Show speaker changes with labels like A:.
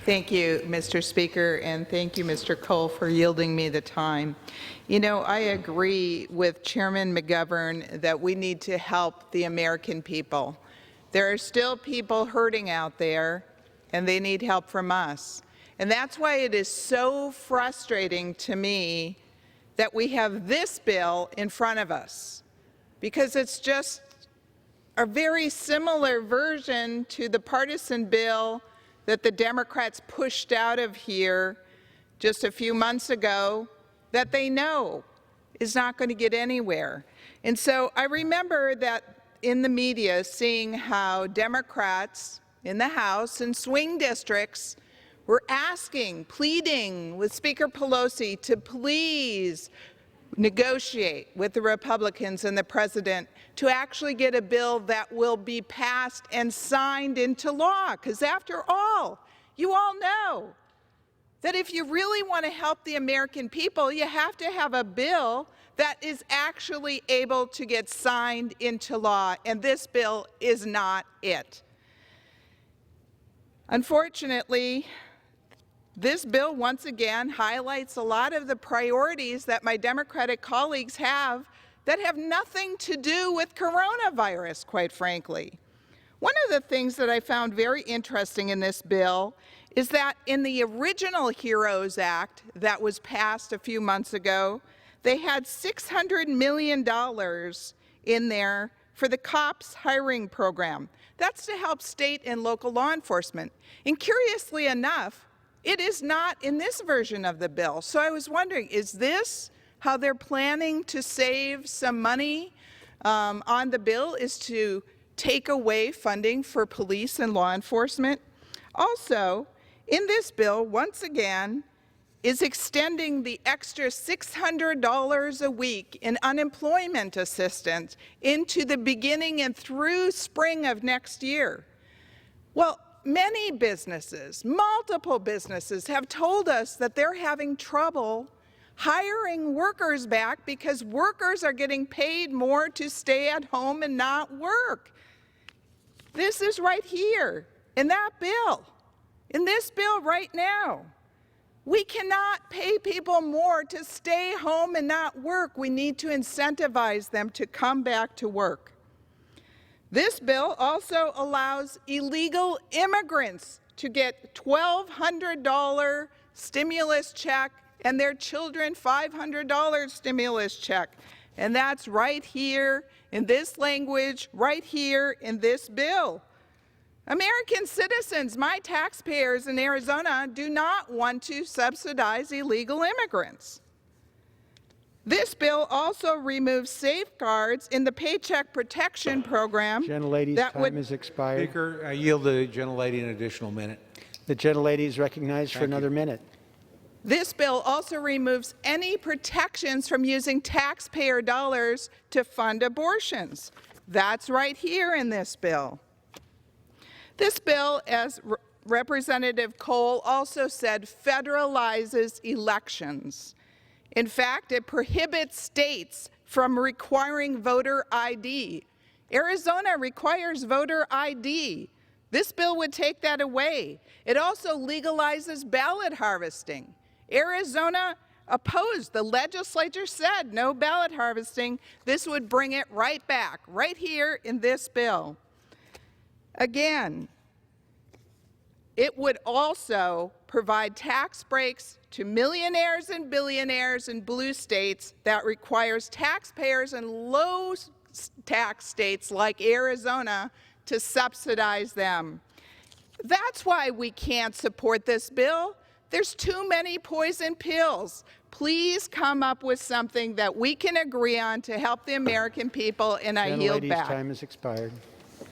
A: Thank you, Mr. Speaker, and thank you, Mr. Cole, for yielding me the time. You know, I agree with Chairman McGovern that we need to help the American people. There are still people hurting out there, and they need help from us. And that's why it is so frustrating to me that we have this bill in front of us, because it's just a very similar version to the partisan bill that the Democrats pushed out of here just a few months ago that they know is not going to get anywhere. And so I remember that in the media seeing how Democrats in the House and swing districts were asking, pleading with Speaker Pelosi to please negotiate with the Republicans and the President to actually get a bill that will be passed and signed into law. Because after all, you all know that if you really want to help the American people, you have to have a bill that is actually able to get signed into law, and this bill is not it. Unfortunately, this bill once again highlights a lot of the priorities that my Democratic colleagues have that have nothing to do with coronavirus, quite frankly. One of the things that I found very interesting in this bill is that in the original HEROES Act that was passed a few months ago, they had $600 million in there for the COPS hiring program. That's to help state and local law enforcement. And curiously enough, it is not in this version of the bill. So I was wondering, is this how they're planning to save some money on the bill, is to take away funding for police and law enforcement? Also, in this bill, once again, is extending the extra $600 a week in unemployment assistance into the beginning and through spring of next year. Well, many businesses, multiple businesses, have told us that they're having trouble hiring workers back because workers are getting paid more to stay at home and not work. This is right here in that bill, in this bill right now. We cannot pay people more to stay home and not work. We need to incentivize them to come back to work. This bill also allows illegal immigrants to get $1,200 stimulus check and their children $500 stimulus check. And that's right here in this language, right here in this bill. American citizens, my taxpayers in Arizona, do not want to subsidize illegal immigrants. This bill also removes safeguards in the Paycheck Protection Program.
B: Gentlelady's time has expired.
C: Speaker, I yield the gentlelady an additional minute.
B: The gentlelady is recognized for another minute.
A: This bill also removes any protections from using taxpayer dollars to fund abortions. That's right here in this bill. This bill, as Representative Cole also said, federalizes elections. In fact, it prohibits states from requiring voter ID. Arizona requires voter ID. This bill would take that away. It also legalizes ballot harvesting. Arizona opposed. The legislature said no ballot harvesting. This would bring it right back, right here in this bill. Again, it would also provide tax breaks to millionaires and billionaires in blue states that requires taxpayers in low tax states like Arizona to subsidize them. That's why we can't support this bill. There's too many poison pills. Please come up with something that we can agree on to help the American people, and I yield back.
B: Gentlelady's time has expired.